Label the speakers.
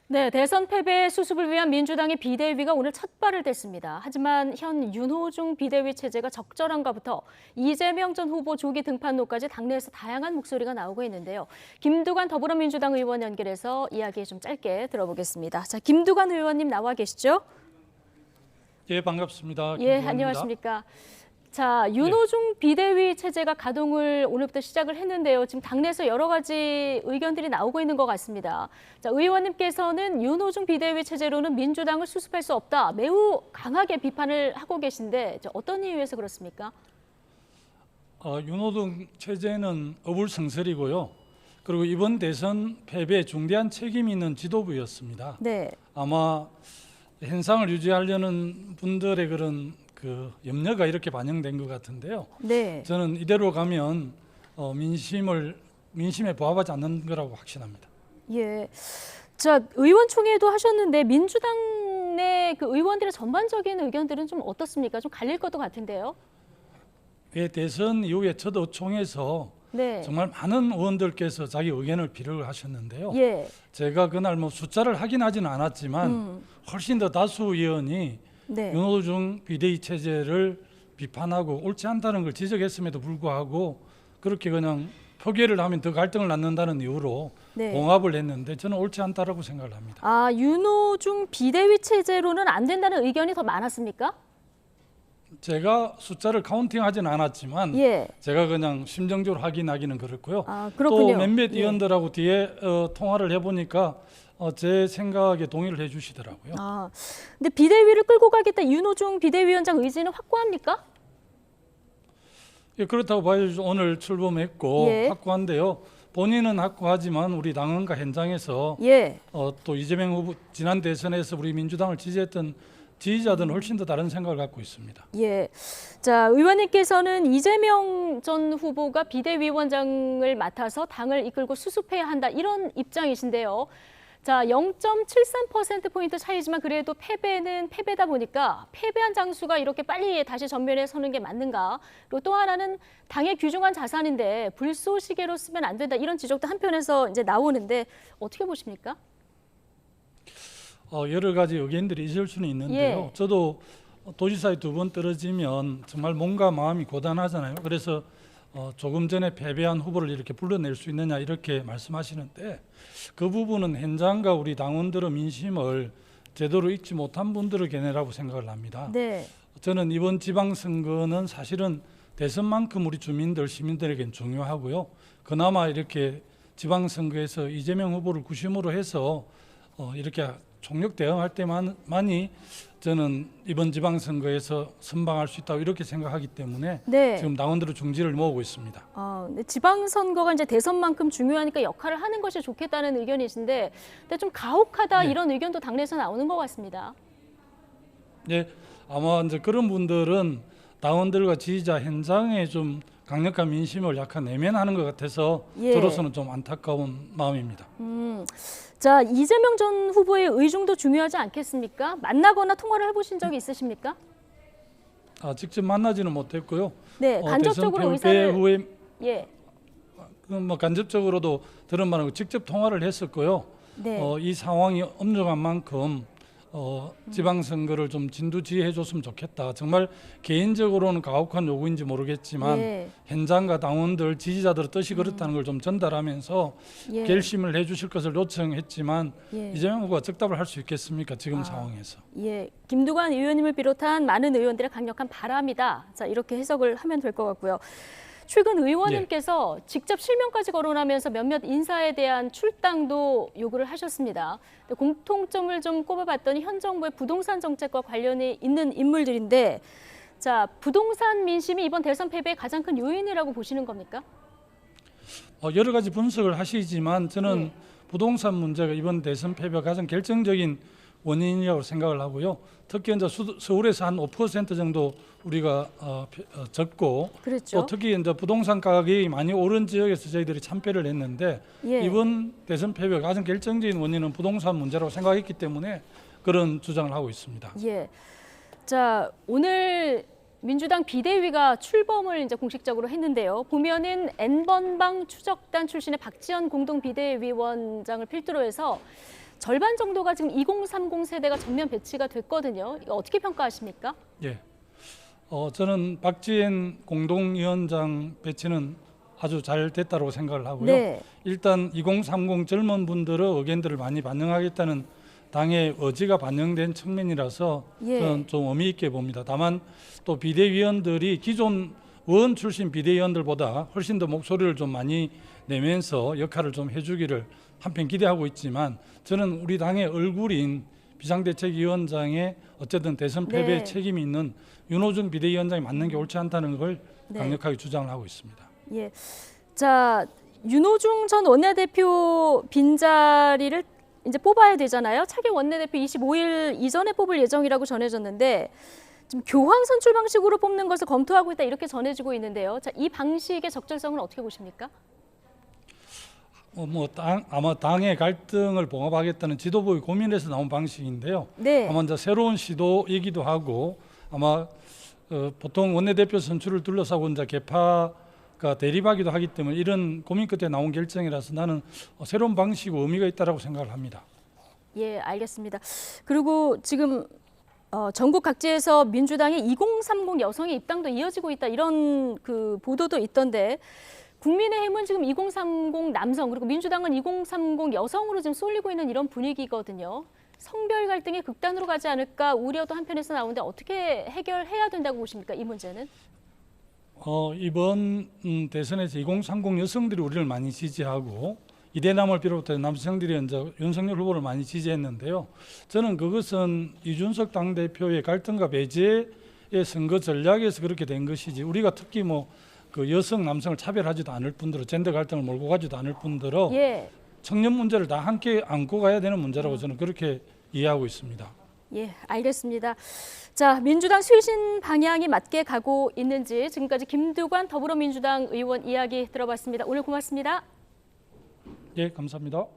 Speaker 1: 네, 대선 패배 수습을 위한 민주당의 비대위가 오늘 첫 발을 뗐습니다. 하지만 현 윤호중 비대위 체제가 적절한가부터 이재명 전 후보 조기 등판로까지 당내에서 다양한 목소리가 나오고 있는데요. 김두관 더불어민주당 의원 연결해서 이야기 좀 짧게 들어보겠습니다. 자, 김두관 의원님 나와 계시죠?
Speaker 2: 예, 반갑습니다.
Speaker 1: 예,
Speaker 2: 김두관입니다.
Speaker 1: 안녕하십니까. 자, 윤호중 비대위 체제가 가동을 오늘부터 시작을 했는데요. 지금 당내에서 여러 가지 의견들이 나오고 있는 것 같습니다. 자, 의원님께서는 윤호중 비대위 체제로는 민주당을 수습할 수 없다. 매우 강하게 비판을 하고 계신데 어떤 이유에서 그렇습니까?
Speaker 2: 윤호중 체제는 어불성설이고요. 그리고 이번 대선 패배에 중대한 책임이 있는 지도부였습니다.
Speaker 1: 네.
Speaker 2: 아마 현상을 유지하려는 분들의 그런 염려가 이렇게 반영된 것 같은데요.
Speaker 1: 네.
Speaker 2: 저는 이대로 가면 민심에 부합하지 않는 거라고 확신합니다.
Speaker 1: 예. 자, 의원총회도 하셨는데 민주당 내 그 의원들의 전반적인 의견들은 좀 어떻습니까? 좀 갈릴 것도 같은데요.
Speaker 2: 예, 대선 이후에 저도 총회에서
Speaker 1: 네.
Speaker 2: 정말 많은 의원들께서 자기 의견을 비력을 하셨는데요.
Speaker 1: 예.
Speaker 2: 제가 그날 숫자를 확인하지는 않았지만 훨씬 더 다수 의원이
Speaker 1: 네.
Speaker 2: 윤호중 비대위 체제를 비판하고 옳지 않다는 걸 지적했음에도 불구하고 그렇게 그냥 표결을 하면 더 갈등을 낳는다는 이유로
Speaker 1: 네.
Speaker 2: 봉합을 했는데 저는 옳지 않다라고 생각을 합니다.
Speaker 1: 아, 윤호중 비대위 체제로는 안 된다는 의견이 더 많았습니까?
Speaker 2: 제가 숫자를 카운팅하지는 않았지만
Speaker 1: 예.
Speaker 2: 제가 그냥 심정적으로 확인하기는 그렇고요.
Speaker 1: 아, 그렇군요.
Speaker 2: 또 몇몇
Speaker 1: 예.
Speaker 2: 의원들하고 뒤에 통화를 해보니까 제 생각에 동의를 해주시더라고요.
Speaker 1: 아, 근데 비대위를 끌고 가겠다 윤호중 비대위원장 의지는 확고합니까?
Speaker 2: 예, 그렇다고 봐야죠. 오늘 출범했고
Speaker 1: 예.
Speaker 2: 확고한데요. 본인은 확고하지만 우리 당원과 현장에서
Speaker 1: 예.
Speaker 2: 또 이재명 후보 지난 대선에서 우리 민주당을 지지했던 지지자들은 훨씬 더 다른 생각을 갖고 있습니다.
Speaker 1: 예. 자, 의원님께서는 이재명 전 후보가 비대위원장을 맡아서 당을 이끌고 수습해야 한다 이런 입장이신데요. 자, 0.73%포인트 차이지만 그래도 패배는 패배다 보니까 패배한 장수가 이렇게 빨리 다시 전면에 서는 게 맞는가? 그리고 또 하나는 당의 귀중한 자산인데 불쏘시개로 쓰면 안 된다 이런 지적도 한편에서 이제 나오는데 어떻게 보십니까?
Speaker 2: 여러 가지 의견들이 있을 수는 있는데요.
Speaker 1: 예.
Speaker 2: 저도 도지사에 2번 떨어지면 정말 몸과 마음이 고단하잖아요. 그래서 조금 전에 패배한 후보를 이렇게 불러낼 수 있느냐 이렇게 말씀하시는데 그 부분은 현장과 우리 당원들의 민심을 제대로 읽지 못한 분들의 견해라고 생각을 합니다.
Speaker 1: 네.
Speaker 2: 저는 이번 지방선거는 사실은 대선만큼 우리 주민들, 시민들에겐 중요하고요. 그나마 이렇게 지방선거에서 이재명 후보를 구심으로 해서 이렇게 총력 대응할 때만이 저는 이번 지방선거에서 선방할 수 있다고 이렇게 생각하기 때문에
Speaker 1: 네.
Speaker 2: 지금 당원들의 중지를 모으고 있습니다.
Speaker 1: 근데 지방선거가 이제 대선만큼 중요하니까 역할을 하는 것이 좋겠다는 의견이신데, 근데 좀 가혹하다
Speaker 2: 네.
Speaker 1: 이런 의견도 당내에서 나오는 것 같습니다.
Speaker 2: 예, 아마 이제 그런 분들은 당원들과 지지자 현장에 좀 강력한 민심을 약간 내면하는 것 같아서
Speaker 1: 예.
Speaker 2: 저로서는 좀 안타까운 마음입니다.
Speaker 1: 자, 이재명 전 후보의 의중도 중요하지 않겠습니까? 만나거나 통화를 해보신 적이 있으십니까?
Speaker 2: 직접 만나지는 못했고요.
Speaker 1: 네, 간접적으로
Speaker 2: 대선 패배
Speaker 1: 의사를
Speaker 2: 후에
Speaker 1: 예,
Speaker 2: 간접적으로도 들은 말하고 직접 통화를 했었고요.
Speaker 1: 네,
Speaker 2: 이 상황이 엄중한 만큼 지방선거를 좀 진두지휘해 줬으면 좋겠다. 정말 개인적으로는 가혹한 요구인지 모르겠지만
Speaker 1: 예.
Speaker 2: 현장과 당원들, 지지자들의 뜻이 그렇다는 걸 좀 전달하면서
Speaker 1: 예.
Speaker 2: 결심을 해주실 것을 요청했지만
Speaker 1: 예.
Speaker 2: 이재명 후보가 즉답을 할 수 있겠습니까? 지금 상황에서.
Speaker 1: 예, 김두관 의원님을 비롯한 많은 의원들의 강력한 바람이다. 자, 이렇게 해석을 하면 될 것 같고요. 최근 의원님께서 직접 실명까지 거론하면서 몇몇 인사에 대한 출당도 요구를 하셨습니다. 공통점을 좀 꼽아봤더니 현 정부의 부동산 정책과 관련이 있는 인물들인데, 자, 부동산 민심이 이번 대선 패배의 가장 큰 요인이라고 보시는 겁니까?
Speaker 2: 여러 가지 분석을 하시지만 저는
Speaker 1: 네.
Speaker 2: 부동산 문제가 이번 대선 패배 가장 결정적인 원인이라고 생각을 하고요. 특히 이제 서울에서 한 5% 정도 우리가 적고
Speaker 1: 그렇죠.
Speaker 2: 또 특히 이제 부동산 가격이 많이 오른 지역에서 저희들이 참패를 했는데
Speaker 1: 예.
Speaker 2: 이번 대선 패배 가장 결정적인 원인은 부동산 문제라고 생각했기 때문에 그런 주장을 하고 있습니다.
Speaker 1: 예. 자, 오늘 민주당 비대위가 출범을 이제 공식적으로 했는데요. 보면은 N번방 추적단 출신의 박지원 공동 비대위원장을 필두로 해서 절반 정도가 지금 2030 세대가 전면 배치가 됐거든요. 이거 어떻게 평가하십니까?
Speaker 2: 예. 저는 박지엔 공동위원장 배치는 아주 잘 됐다고 생각을 하고요.
Speaker 1: 네.
Speaker 2: 일단 2030 젊은 분들의 의견들을 많이 반영하겠다는 당의 의지가 반영된 측면이라서
Speaker 1: 예.
Speaker 2: 저는 좀 의미 있게 봅니다. 다만 또 비대위원들이 기존 의원 출신 비대위원들보다 훨씬 더 목소리를 좀 많이 내면서 역할을 좀 해주기를 한편 기대하고 있지만 저는 우리 당의 얼굴인 비상대책위원장의 어쨌든 대선 패배에
Speaker 1: 네.
Speaker 2: 책임이 있는 윤호중 비대위원장이 맡는 게 옳지 않다는 걸
Speaker 1: 네.
Speaker 2: 강력하게 주장을 하고 있습니다.
Speaker 1: 예. 자, 윤호중 전 원내대표 빈자리를 이제 뽑아야 되잖아요. 차기 원내대표 25일 이전에 뽑을 예정이라고 전해졌는데 지금 교황 선출 방식으로 뽑는 것을 검토하고 있다 이렇게 전해지고 있는데요. 자, 이 방식의 적절성은 어떻게 보십니까?
Speaker 2: 아마 당의 갈등을 봉합하겠다는 지도부의 고민에서 나온 방식인데요.
Speaker 1: 네.
Speaker 2: 아마 이제 새로운 시도이기도 하고 아마 보통 원내대표 선출을 둘러싸고 이제 개파가 대립하기도 하기 때문에 이런 고민 끝에 나온 결정이라서 나는 새로운 방식과 의미가 있다라고 생각을 합니다.
Speaker 1: 예, 알겠습니다. 그리고 지금 전국 각지에서 민주당의 2030 여성의 입당도 이어지고 있다 이런 그 보도도 있던데 국민의힘은 지금 2030 남성 그리고 민주당은 2030 여성으로 지금 쏠리고 있는 이런 분위기거든요. 성별 갈등이 극단으로 가지 않을까 우려도 한편에서 나오는데 어떻게 해결해야 된다고 보십니까? 이 문제는?
Speaker 2: 이번 대선에서 2030 여성들이 우리를 많이 지지하고 이대남을 비롯해 남성들이 이제 윤석열 후보를 많이 지지했는데요. 저는 그것은 이준석 당대표의 갈등과 배제의 선거 전략에서 그렇게 된 것이지 우리가 특히 그 여성 남성을 차별하지도 않을 뿐더러 젠더 갈등을 몰고 가지도 않을 뿐더러
Speaker 1: 예.
Speaker 2: 청년 문제를 다 함께 안고 가야 되는 문제라고 저는 그렇게 이해하고 있습니다.
Speaker 1: 예, 알겠습니다. 자, 민주당 쇄신 방향이 맞게 가고 있는지 지금까지 김두관 더불어민주당 의원 이야기 들어봤습니다. 오늘 고맙습니다.
Speaker 2: 예, 감사합니다.